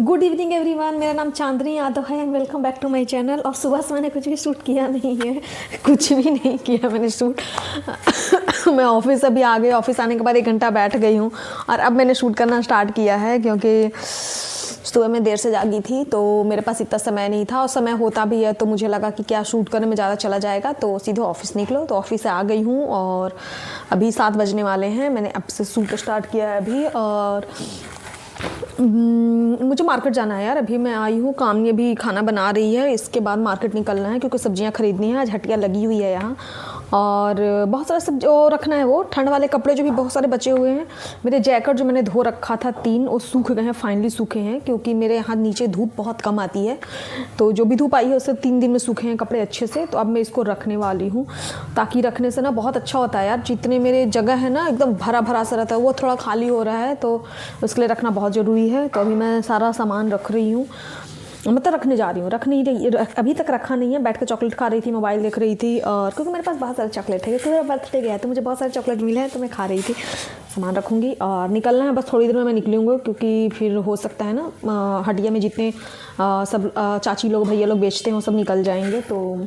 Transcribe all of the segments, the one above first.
Good evening everyone, मेरा नाम चांदनी यादव है and welcome back to my channel. और सुबह से मैंने कुछ भी शूट किया नहीं है, कुछ भी नहीं किया मैंने शूट। मैं ऑफिस अभी आ गई, ऑफिस आने के बाद 1 घंटा बैठ गई हूँ और अब मैंने शूट करना स्टार्ट किया है, क्योंकि सुबह मैं देर से जागी थी तो मेरे पास इतना समय नहीं था और समय होता भी है तो मुझे लगा कि क्या शूट करने में ज़्यादा चला जाएगा, तो सीधे ऑफिस निकलो। तो ऑफिस से आ गई हूँ और अभी 7 बजने वाले हैं। मैंने अब से शूट स्टार्ट किया है अभी और मुझे मार्केट जाना है यार। अभी मैं आई हूँ, कामनी अभी खाना बना रही है, इसके बाद मार्केट निकलना है क्योंकि सब्जियाँ खरीदनी है। आज हटिया लगी हुई है यहाँ और बहुत सारा सब्जी रखना है। वो ठंड वाले कपड़े जो भी बहुत सारे बचे हुए हैं, मेरे जैकेट जो मैंने धो रखा था 3, वो सूख गए हैं, फाइनली सूखे हैं, क्योंकि मेरे यहाँ नीचे धूप बहुत कम आती है। तो जो भी धूप आई है उससे 3 दिन में सूखे हैं कपड़े अच्छे से। तो अब मैं इसको रखने वाली हूँ, ताकि रखने से ना बहुत अच्छा होता है यार। जितने मेरे जगह है ना एकदम भरा भरा सा रहता है, वो थोड़ा खाली हो रहा है, तो उसके लिए रखना बहुत ज़रूरी है। तो अभी मैं सारा सामान रख रही हूँ, मतलब रखने जा रही हूँ, रख नहीं रही, अभी तक रखा नहीं है। बैठ कर चॉकलेट खा रही थी, मोबाइल देख रही थी, और क्योंकि मेरे पास बहुत सारे चॉकलेट है, क्योंकि मेरा बर्थडे गया है तो मुझे बहुत सारे चॉकलेट मिले हैं, तो मैं खा रही थी। सामान रखूँगी और निकलना है, बस थोड़ी देर में मैं निकलूँगी, क्योंकि फिर हो सकता है ना हटिया में जितने सब चाची लोग भैया लोग बेचते हैं वो सब निकल जाएंगे, तो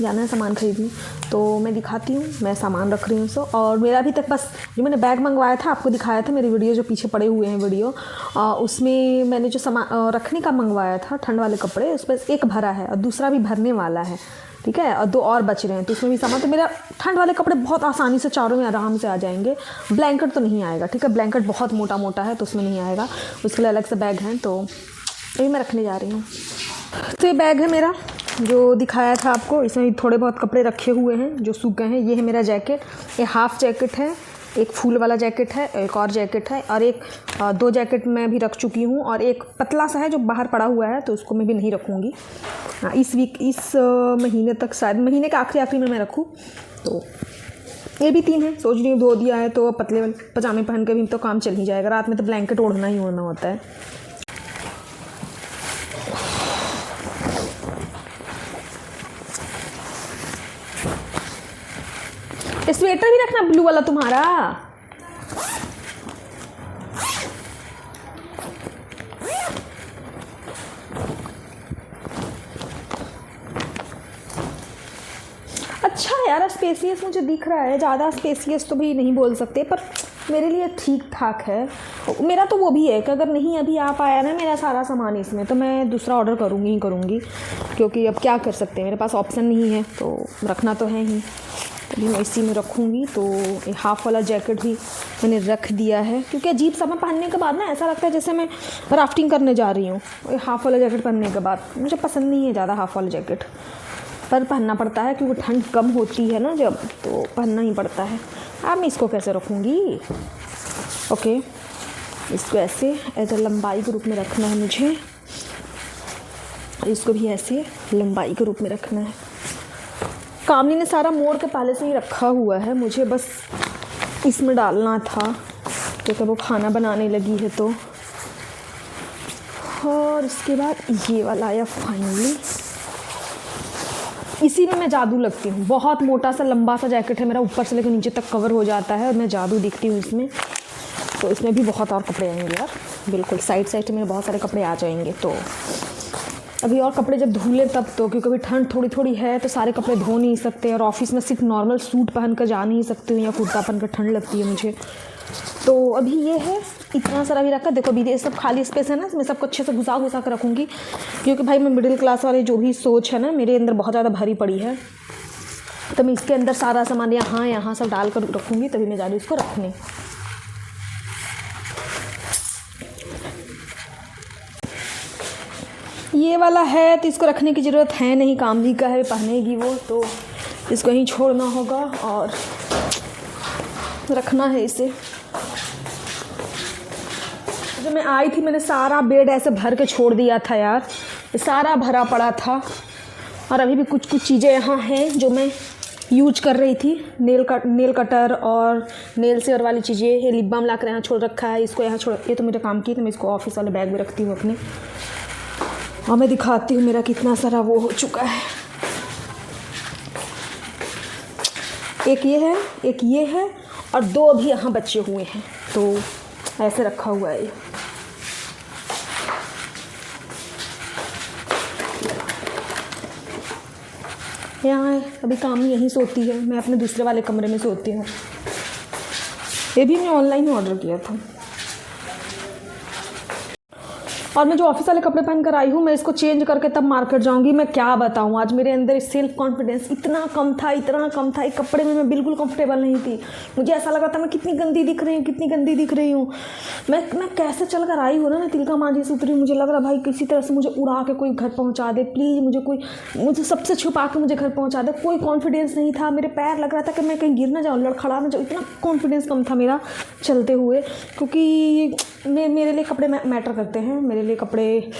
जाना है सामान खरीदने। तो मैं दिखाती हूँ, मैं सामान रख रही हूँ सो। और मेरा अभी तक बस जो मैंने बैग मंगवाया था, आपको दिखाया था मेरी वीडियो जो पीछे पड़े हुए हैं वीडियो, उसमें मैंने जो सामान रखने का मंगवाया था ठंड वाले कपड़े, उसमें एक भरा है और दूसरा भी भरने वाला है, ठीक है, और 2 और बच रहे हैं, तो उसमें भी सामान। तो मेरा ठंड वाले कपड़े बहुत आसानी से चारों में आराम से आ जाएंगे। ब्लैंकेट तो नहीं आएगा, ठीक है, ब्लैंकेट बहुत मोटा मोटा है तो उसमें नहीं आएगा, उसके लिए अलग से बैग है। तो यही मैं रखने जा रही हूँ। तो ये बैग है मेरा जो दिखाया था आपको, इसमें थोड़े बहुत कपड़े रखे हुए हैं जो सूख गए हैं। ये है मेरा जैकेट, ये हाफ जैकेट है, एक फूल वाला जैकेट है, एक और जैकेट है, और एक 2 जैकेट मैं भी रख चुकी हूँ, और एक पतला सा है जो बाहर पड़ा हुआ है, तो उसको मैं भी नहीं रखूँगी। इस महीने तक, शायद महीने के आखिरी में मैं रखूँ। तो ये भी 3 है, सोच रही हूँ धो दिया है तो पतले वाले पजामे पहन के भी तो काम चल ही जाएगा। रात में तो ब्लैंकेट ओढ़ना ही ओढ़ना होता है। स्वेटर भी रखना ब्लू वाला तुम्हारा। अच्छा यार, स्पेसियस मुझे दिख रहा है, ज़्यादा स्पेसियस तो भी नहीं बोल सकते, पर मेरे लिए ठीक ठाक है। मेरा तो वो भी है कि अगर नहीं अभी आ पाया ना मेरा सारा सामान इसमें, तो मैं दूसरा ऑर्डर करूँगी ही करूँगी, क्योंकि अब क्या कर सकते हैं, मेरे पास ऑप्शन नहीं है, तो रखना तो है ही। अभी मैं इसी में रखूँगी। तो ये हाफ़ वाला जैकेट भी मैंने रख दिया है, क्योंकि अजीब सा मैं पहनने के बाद ना ऐसा लगता है जैसे मैं राफ्टिंग करने जा रही हूँ। ये हाफ़ वाला जैकेट पहनने के बाद मुझे पसंद नहीं है ज़्यादा हाफ़ वाला जैकेट, पर पहनना पड़ता है क्योंकि ठंड कम होती है ना जब, तो पहनना ही पड़ता है। अब मैं इसको कैसे रखूँगी? ओके, इसको ऐसे एज अ लंबाई के रूप में रखना है मुझे, इसको भी ऐसे लंबाई के रूप में रखना है। कामनी ने सारा मोड़ के पहले से ही रखा हुआ है, मुझे बस इसमें डालना था क्योंकि वो खाना बनाने लगी है तो। और इसके बाद ये वाला आया फाइनली, इसी में मैं जादू लगती हूँ। बहुत मोटा सा लंबा सा जैकेट है मेरा, ऊपर से लेकर नीचे तक कवर हो जाता है और मैं जादू दिखती हूँ इसमें। तो इसमें भी बहुत और कपड़े आएंगे यार, बिल्कुल साइड से मेरे बहुत सारे कपड़े आ जाएंगे। तो अभी और कपड़े जब धुले तब, तो क्योंकि अभी ठंड थोड़ी थोड़ी है तो सारे कपड़े धो नहीं सकते, और ऑफिस में सिर्फ नॉर्मल सूट पहन कर जा नहीं सकती हूँ या कुर्ता पहन कर, ठंड लगती है मुझे। तो अभी ये है, इतना सारा भी रखा। देखो अभी ये सब खाली स्पेस है ना, मैं सबको अच्छे से घुसा कर रखूँगी, क्योंकि भाई मैं मिडिल क्लास वाले जो भी सोच है ना मेरे अंदर बहुत ज़्यादा भरी पड़ी है, तो मैं इसके अंदर सारा सामान यहाँ सब डाल कर रखूँगी, तभी मैं जा रही हूँ इसको रखने। ये वाला है तो इसको रखने की ज़रूरत है नहीं, कामनी का है, पहनेगी वो, तो इसको यहीं छोड़ना होगा और रखना है इसे। जब मैं आई थी मैंने सारा बेड ऐसे भर के छोड़ दिया था यार, सारा भरा पड़ा था। और अभी भी कुछ चीज़ें यहाँ हैं जो मैं यूज कर रही थी, नेल कटर और नेल सेवर वाली चीज़ें। ये लिप बाम ला कर यहाँ छोड़ रखा है, इसको यहाँ छोड़, ये तो मेरे काम की, तो मैं इसको ऑफिस वाले बैग में रखती हूँ अपने। और मैं दिखाती हूँ मेरा कितना सारा वो हो चुका है। एक ये है और 2 अभी यहाँ बचे हुए हैं, तो ऐसे रखा हुआ है। यहाँ है, अभी काम यहीं सोती है, मैं अपने दूसरे वाले कमरे में सोती हूँ। ये भी मैं ऑनलाइन ऑर्डर किया था। और मैं जो ऑफिस वाले कपड़े पहन कर आई हूँ, मैं इसको चेंज करके तब मार्केट जाऊँगी। मैं क्या बताऊँ, आज मेरे अंदर सेल्फ कॉन्फिडेंस इतना कम था, इतना कम था। एक कपड़े में मैं बिल्कुल कंफर्टेबल नहीं थी। मुझे ऐसा लगा था मैं कितनी गंदी दिख रही हूँ, कितनी गंदी दिख रही हूँ। मैं कैसे चल कर आई हूँ ना, मैं तिलका मांझी से उतरी। मुझे लग रहा भाई किसी तरह से मुझे उड़ा के कोई घर पहुँचा दे प्लीज़, मुझे सबसे छुपा के मुझे घर पहुँचा दे। कोई कॉन्फिडेंस नहीं था, मेरे पैर लग रहा था कि मैं कहीं गिर ना जाऊँ, लड़खड़ा ना जाऊँ। इतना कॉन्फिडेंस कम था मेरा चलते हुए, क्योंकि मेरे लिए कपड़े मैटर करते हैं। मेरे लिए कपड़े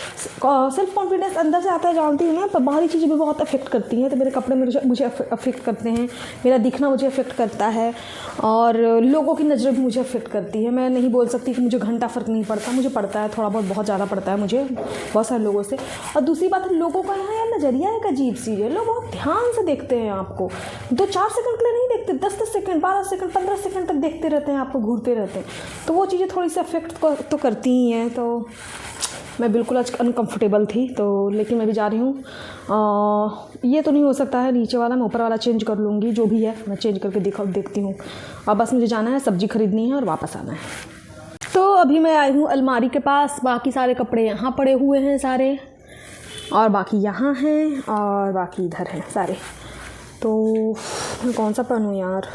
सेल्फ कॉन्फिडेंस अंदर से आता है, जानती हूँ मैं, पर बाहरी चीज़ें भी बहुत अफेक्ट करती हैं। तो मेरे कपड़े मुझे अफेक्ट करते हैं, मेरा दिखना मुझे अफेक्ट करता है, और लोगों की नज़र भी मुझे अफेक्ट करती है। मैं नहीं बोल सकती कि मुझे घंटा फ़र्क नहीं पड़ता, मुझे पड़ता है थोड़ा बहुत, बहुत ज़्यादा पड़ता है मुझे बहुत सारे लोगों से। और दूसरी बात है, लोगों का यहाँ यार नज़रिया एक अजीब सी है। लोग बहुत ध्यान से देखते हैं आपको, 2-4 सेकंड के लिए नहीं देखते, 10-10 सेकंड, 12 सेकंड, 15 सेकंड तक देखते रहते हैं, आपको घूरते रहते हैं। तो वो चीज़ें थोड़ी सी अफेक्ट तो करती ही हैं। तो मैं बिल्कुल आज अनकंफर्टेबल थी, तो लेकिन मैं भी जा रही हूँ। ये तो नहीं हो सकता है नीचे वाला, मैं ऊपर वाला चेंज कर लूँगी, जो भी है मैं चेंज करके देखती हूँ। और बस मुझे जाना है, सब्ज़ी खरीदनी है और वापस आना है। तो अभी मैं आई हूँ अलमारी के पास, बाकी सारे कपड़े यहाँ पड़े हुए हैं सारे, और बाकी यहाँ हैं, और बाकी इधर हैं सारे। तो मैं कौन सा पहनूँ यार,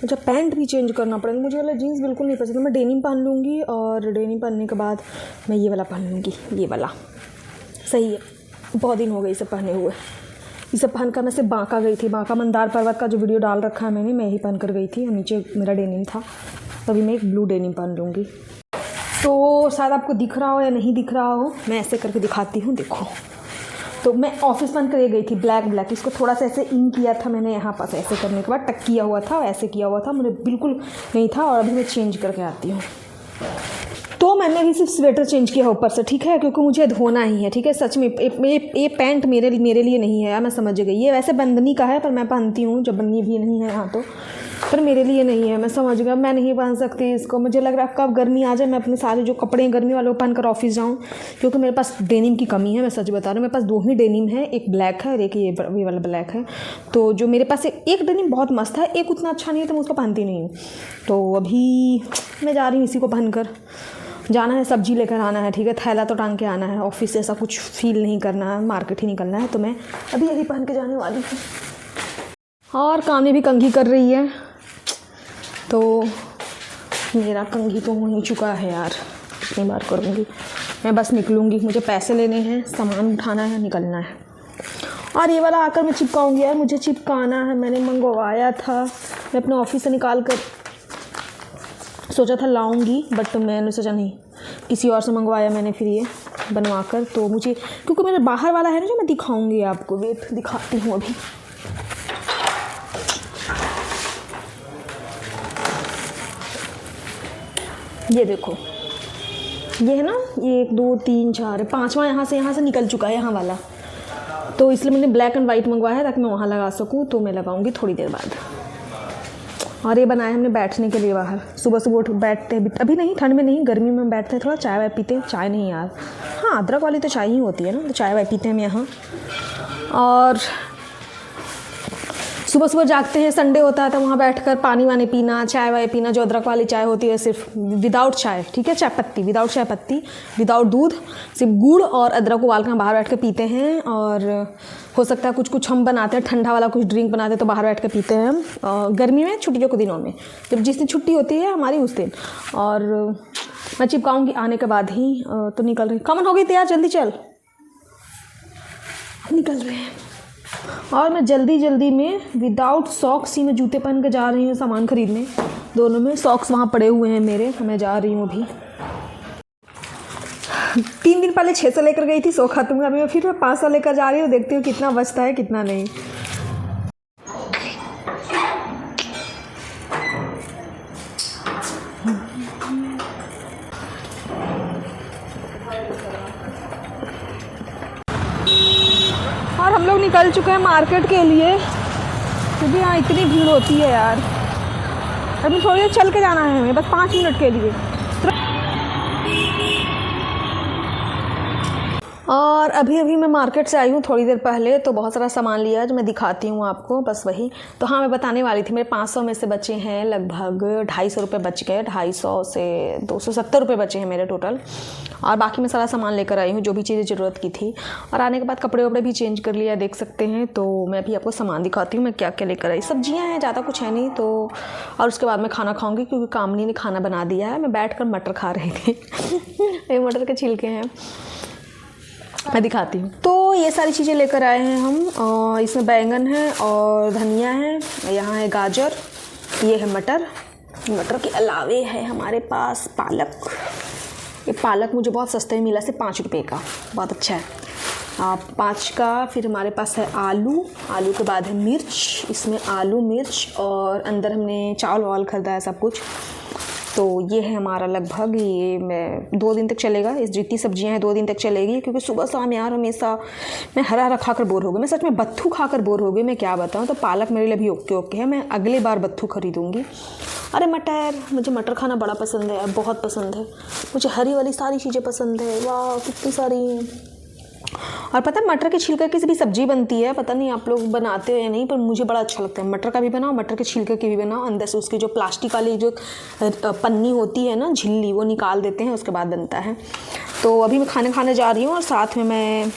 मुझे पैंट भी चेंज करना पड़ेगा। मुझे वाला जीन्स बिल्कुल नहीं पसंद, मैं डेनिम पहन लूँगी, और डेनिम पहनने के बाद मैं ये वाला पहन लूँगी। ये वाला सही है, बहुत दिन हो गए इसे पहने हुए। इसे पहन कर मैं सिर्फ बांका गई थी, बांका मंदार पर्वत का जो वीडियो डाल रखा है मैंने, मैं यही पहन कर गई थी, और नीचे मेरा डेनिम था। तभी मैं एक ब्लू डेनिम पहन लूँगी। तो शायद आपको दिख रहा हो या नहीं दिख रहा हो, मैं ऐसे करके दिखाती हूँ, देखो। तो मैं ऑफिस पहन कर ये गई थी ब्लैक, इसको थोड़ा सा ऐसे इन किया था मैंने यहाँ पास, ऐसे करने के बाद टक किया हुआ था, ऐसे किया हुआ था, मुझे बिल्कुल नहीं था। और अभी मैं चेंज करके आती हूँ। तो मैंने भी सिर्फ स्वेटर चेंज किया ऊपर से, ठीक है, क्योंकि मुझे धोना ही है, ठीक है। सच में ये पैंट मेरे लिए नहीं है, मैं समझ गई। ये वैसे बंदनी का है, पर मैं पहनती हूँ जब बंदनी भी नहीं है यहाँ, तो पर मेरे लिए नहीं है, मैं समझ गया। मैं नहीं पहन सकती इसको, मुझे लग रहा है कब गर्मी आ जाए मैं अपने सारे जो कपड़े हैं गर्मी वाले वो पहन कर ऑफिस जाऊँ, क्योंकि मेरे पास डेनिम की कमी है। मैं सच बता रही हूँ, मेरे पास 2 ही डेनिम है, एक ब्लैक है और एक ये वाला ब्लैक है। तो जो मेरे पास एक डेनिम बहुत मस्त है, एक उतना अच्छा नहीं है, तो मैं उसको पहनती नहीं हूँ। तो अभी मैं जा रही हूँ इसी को पहन कर। जाना है, सब्जी लेकर आना है, ठीक है, थैला तो टांग के आना है, ऑफिस जैसा कुछ फील नहीं करना है, मार्केट ही निकलना है। तो मैं अभी यही पहन के जाने वाली हूँ। और कान्हे भी कंघी कर रही है, तो मेरा कंघी तो हो ही चुका है यार, कितनी बार करूँगी। मैं बस निकलूँगी, मुझे पैसे लेने हैं, सामान उठाना है, निकलना है। और ये वाला आकर मैं चिपकाऊँगी यार, मुझे चिपकाना है, मैंने मंगवाया था, मैं अपने ऑफिस से निकाल कर सोचा था लाऊंगी, बट मैंने सोचा नहीं, किसी और से मंगवाया मैंने फिर ये बनवा कर। तो मुझे, क्योंकि मेरे बाहर वाला है ना जो मैं दिखाऊंगी आपको, वेट दिखाती हूँ अभी। ये देखो, ये है ना, ये 1 2 3 4 5वां यहाँ से निकल चुका है यहाँ वाला। तो इसलिए मैंने ब्लैक एंड वाइट मंगवाया है ताकि मैं वहाँ लगा सकूँ। तो मैं लगाऊंगी थोड़ी देर बाद। और ये बनाया हमने बैठने के लिए बाहर, सुबह सुबह उठ बैठते हैं, अभी नहीं, ठंड में नहीं, गर्मी में बैठते हैं, थोड़ा चाय वाय पीते हैं। चाय नहीं यार, हाँ अदरक वाली तो चाय ही होती है ना, तो चाय वाय पीते हैं हम यहाँ। और सुबह सुबह जागते हैं, संडे होता है तो वहाँ बैठकर पानी वानी पीना, चाय वाय पीना, जो अदरक वाली चाय होती है, सिर्फ विदाउट चाय, ठीक है, चाय पत्ती, विदाउट चाय पत्ती, विदाउट दूध, सिर्फ गुड़ और अदरक उबाल कर बाहर बैठ कर पीते हैं। और हो सकता है कुछ हम बनाते हैं ठंडा वाला, कुछ ड्रिंक बनाते हैं तो बाहर बैठ कर पीते हैं हम, गर्मी में, छुट्टियों के दिनों में, जब जिस दिन छुट्टी होती है हमारी उस दिन। और मैं चिपकाऊँगी आने के बाद ही। तो निकल रही, कमन हो गई तैयार, जल्दी चल, निकल रहे हैं। और मैं जल्दी में विदाउट सॉक्स ही मैं जूते पहन के जा रही हूँ सामान खरीदने। दोनों में सॉक्स वहाँ पड़े हुए हैं मेरे, मैं जा रही हूँ अभी। 3 दिन पहले 600 लेकर गई थी, 100 खत्म हुआ, अभी मैं फिर 500 लेकर जा रही हूँ, देखती हूँ कितना बचता है कितना नहीं। और हम लोग निकल चुके हैं मार्केट के लिए, क्योंकि यहाँ इतनी भीड़ होती है यार। अभी थोड़ी देर चल के जाना है हमें, बस 5 मिनट के लिए। और अभी अभी मैं मार्केट से आई हूँ थोड़ी देर पहले, तो बहुत सारा सामान लिया जो मैं दिखाती हूँ आपको, बस वही। तो हाँ, मैं बताने वाली थी, मेरे 500 में से बचे हैं लगभग 250 रुपये बच गए, 250 से 270 रुपये बचे हैं मेरे टोटल। और बाकी मैं सारा सामान लेकर आई हूँ जो भी चीज़ें ज़रूरत की थी। और आने के बाद कपड़े वपड़े भी चेंज कर लिया, देख सकते हैं। तो मैं अभी आपको सामान दिखाती हूँ मैं क्या क्या लेकर आई। सब्जियाँ हैं, ज़्यादा कुछ है नहीं तो। और उसके बाद मैं खाना खाऊँगी क्योंकि कामनी ने खाना बना दिया है। मैं बैठ कर मटर खा रही थी ये मटर के छिलके हैं, मैं दिखाती हूँ। तो ये सारी चीज़ें लेकर आए हैं हम। इसमें बैंगन है और धनिया है, यहाँ है गाजर, ये है मटर। मटर के अलावे है हमारे पास पालक। ये पालक मुझे बहुत सस्ते में मिला, सिर्फ 5 रुपये का, बहुत अच्छा है। 5 का। फिर हमारे पास है आलू। आलू के बाद है मिर्च, इसमें आलू मिर्च और अंदर हमने चावल वावल खरीदा है सब कुछ। तो ये है हमारा लगभग, ये मैं 2 दिन तक चलेगा। इस जितनी सब्जियां हैं 2 दिन तक चलेगी, क्योंकि सुबह शाम यार हमेशा मैं हरा हरा खाकर बोर हो गई। मैं सच में बत्थू खाकर बोर हो गई, मैं क्या बताऊं। तो पालक मेरे लिए भी ओके ओके है, मैं अगली बार बत्थू खरीदूंगी। अरे मटर, मुझे मटर खाना बड़ा पसंद है, बहुत पसंद है मुझे। हरी वाली सारी चीज़ें पसंद है, वाह कितनी सारी हैं। और पता है मटर के छिलके की भी सब्जी बनती है, पता नहीं आप लोग बनाते हो या नहीं, पर मुझे बड़ा अच्छा लगता है। मटर का भी बनाओ, मटर के छिलके की भी बनाओ, अंदर से उसकी जो प्लास्टिक वाली जो पन्नी होती है ना, झिल्ली, वो निकाल देते हैं, उसके बाद बनता है। तो अभी मैं खाने जा रही हूँ और साथ में मैं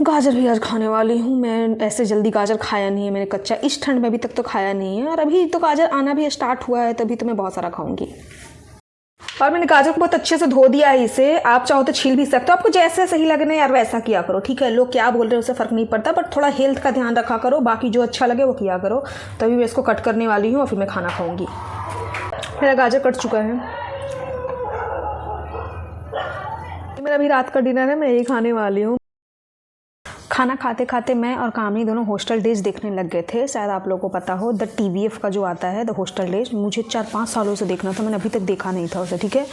गाजर भी आज खाने वाली हूँ। मैं ऐसे जल्दी गाजर खाया नहीं है मैंने कच्चा, इस ठंड में अभी तक तो खाया नहीं है। और अभी तो गाजर आना भी स्टार्ट हुआ है, तभी तो मैं बहुत सारा खाऊंगी। और मैंने गाजर को बहुत अच्छे से धो दिया है इसे। आप चाहो तो छील भी सकते हो, आपको जैसे सही लगे ना यार वैसा किया करो, ठीक है। लोग क्या बोल रहे हैं उससे फ़र्क नहीं पड़ता, बट थोड़ा हेल्थ का ध्यान रखा करो, बाकी जो अच्छा लगे वो किया करो। तभी मैं इसको कट करने वाली हूँ और फिर मैं खाना खाऊंगी। मेरा गाजर कट चुका है। मेरा अभी रात का डिनर है, मैं यही खाने वाली हूँ। खाना खाते खाते मैं और कामनी दोनों हॉस्टल डेज देखने लग गए थे। शायद आप लोगों को पता हो, द TVF का जो आता है द हॉस्टल डेज, मुझे 4-5 सालों से देखना था, मैंने अभी तक देखा नहीं था उसे, ठीक है।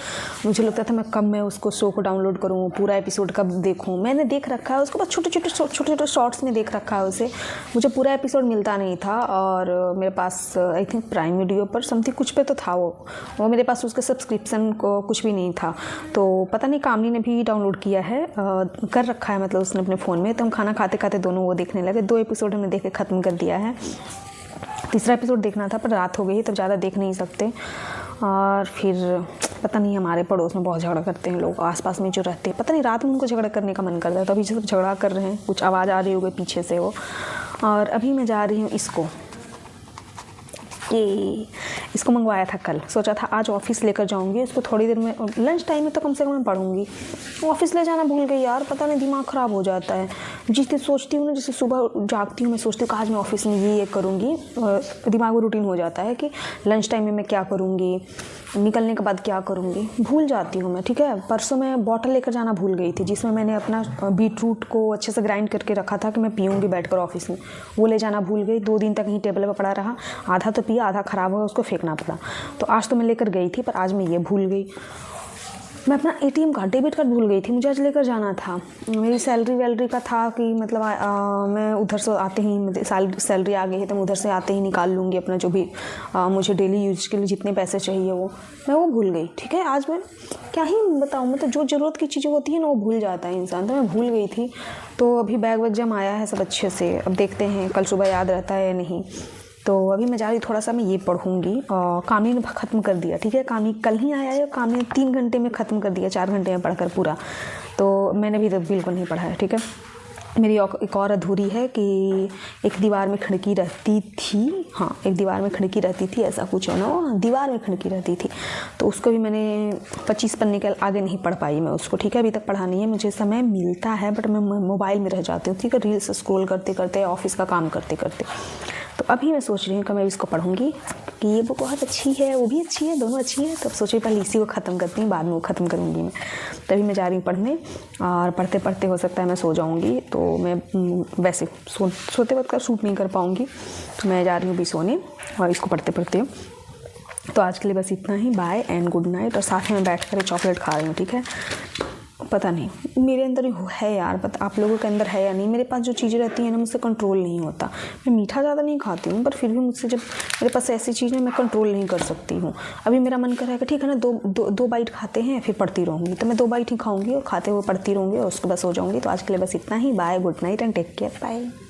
मुझे लगता था मैं कब मैं उसको शो को डाउनलोड करूँ, पूरा एपिसोड कब देखूँ। मैंने देख रखा है उसको, बस छोटे छोटे शॉर्ट्स में देख रखा है उसे, मुझे पूरा एपिसोड मिलता नहीं था। और मेरे पास आई थिंक प्राइम वीडियो पर समथिंग कुछ पे तो था वो मेरे पास उसके सब्सक्रिप्शन को कुछ भी नहीं था। तो पता नहीं कामनी ने भी डाउनलोड किया है, कर रखा है मतलब उसने अपने फ़ोन में। तो हम खाना खाते खाते दोनों वो देखने लगे। 2 एपिसोड हमने देख के ख़त्म कर दिया है। 3रा एपिसोड देखना था पर रात हो गई, तब ज़्यादा देख नहीं सकते। और फिर पता नहीं, हमारे पड़ोस में बहुत झगड़ा करते हैं लोग, आसपास में जो रहते हैं, पता नहीं रात में उनको झगड़ा करने का मन करता है, तो अभी सब झगड़ा कर रहे हैं, कुछ आवाज़ आ रही होगी पीछे से वो। और अभी मैं जा रही हूँ इसको मंगवाया था कल, सोचा था आज ऑफिस लेकर जाऊंगी इसको, थोड़ी देर में लंच टाइम में तो कम से कम मैं पढ़ूंगी। ऑफिस ले जाना भूल गई यार, पता नहीं दिमाग ख़राब हो जाता है। जिस दिन सोचती हूँ ना, जैसे सुबह जागती हूँ मैं सोचती हूँ कि आज मैं ऑफिस में ये करूँगी, दिमाग में रूटीन हो जाता है कि लंच टाइम में मैं क्या करूँगी, निकलने के बाद क्या करूँगी, भूल जाती हूँ मैं, ठीक है। परसों मैं बॉटल लेकर जाना भूल गई थी, जिसमें मैंने अपना बीटरूट को अच्छे से ग्राइंड करके रखा था कि मैं पीऊँगी बैठकर ऑफिस में, वो ले जाना भूल गई। 2 दिन तक कहीं टेबल पर पड़ा रहा, आधा तो पिया, आधा ख़राब हो, उसको फेंकना पड़ा। तो आज तो मैं लेकर गई थी, पर आज मैं ये भूल गई। मैं अपना ATM कार्ड, डेबिट कार्ड भूल गई थी, मुझे आज लेकर जाना था। मेरी सैलरी वैलरी का था कि मतलब मैं उधर से आते ही, सैलरी आ गई है तो मैं उधर से आते ही निकाल लूँगी अपना जो भी मुझे डेली यूज के लिए जितने पैसे चाहिए मैं वो भूल गई, ठीक है। आज मैं क्या ही बताऊँ, मतलब जो ज़रूरत की चीज़ें होती है ना वो भूल जाता है इंसान, तो मैं भूल गई थी। तो अभी बैग वैग जम आया है सब अच्छे से, अब देखते हैं कल सुबह याद रहता है या नहीं। तो अभी मैं जा रही, थोड़ा सा मैं ये पढ़ूँगी। कामनी ने ख़त्म कर दिया, ठीक है। कामनी कल ही आया है, कामनी 3 घंटे में ख़त्म कर दिया, 4 घंटे में पढ़कर पूरा। तो मैंने भी तो बिल्कुल नहीं पढ़ा है, ठीक है। मेरी एक और अधूरी है कि एक दीवार में खिड़की रहती थी, हाँ एक दीवार में खिड़की रहती थी, ऐसा कुछ है ना, दीवार में खिड़की रहती थी। तो उसको भी मैंने 25 पन्ने के आगे नहीं पढ़ पाई मैं उसको, ठीक है। अभी तक पढ़ा नहीं है, मुझे समय मिलता है बट मैं मोबाइल में रह जाती हूँ, ठीक है, रील्स स्क्रॉल करते करते, ऑफिस का काम करते करते। तो अभी मैं सोच रही हूँ कि मैं इसको पढ़ूँगी कि ये बुक बहुत अच्छी है, वो भी अच्छी है, दोनों अच्छी है। तो अब सोच रही पहले इसी को ख़त्म करती हूँ, बाद में वो ख़त्म करूँगी मैं। तभी मैं जा रही हूँ पढ़ने, और पढ़ते पढ़ते हो सकता है मैं सो जाऊँगी। तो मैं वैसे सोते वक्त का शूट नहीं कर पाऊँगी, तो मैं जा रही हूँ अभी सोने, और इसको पढ़ते पढ़ते। तो आज के लिए बस इतना ही, बाय एंड गुड नाइट। और साथ में बैठ कर चॉकलेट खा रही हूँ, ठीक है। पता नहीं मेरे अंदर है यार, पता आप लोगों के अंदर है या नहीं। मेरे पास जो चीज़ें रहती हैं ना मुझसे कंट्रोल नहीं होता। मैं मीठा ज़्यादा नहीं खाती हूँ, पर फिर भी मुझसे जब मेरे पास ऐसी चीज़ है मैं कंट्रोल नहीं कर सकती हूँ। अभी मेरा मन कर रहा है कि ठीक है ना, दो बाइट खाते हैं फिर पढ़ती रहूँगी, तो मैं 2 बाइट ही खाऊँगी और खाते हुए पढ़ती रहूँगी और उसको बस हो जाऊँगी। तो आज के लिए बस इतना ही। Bye, good night and take care, bye.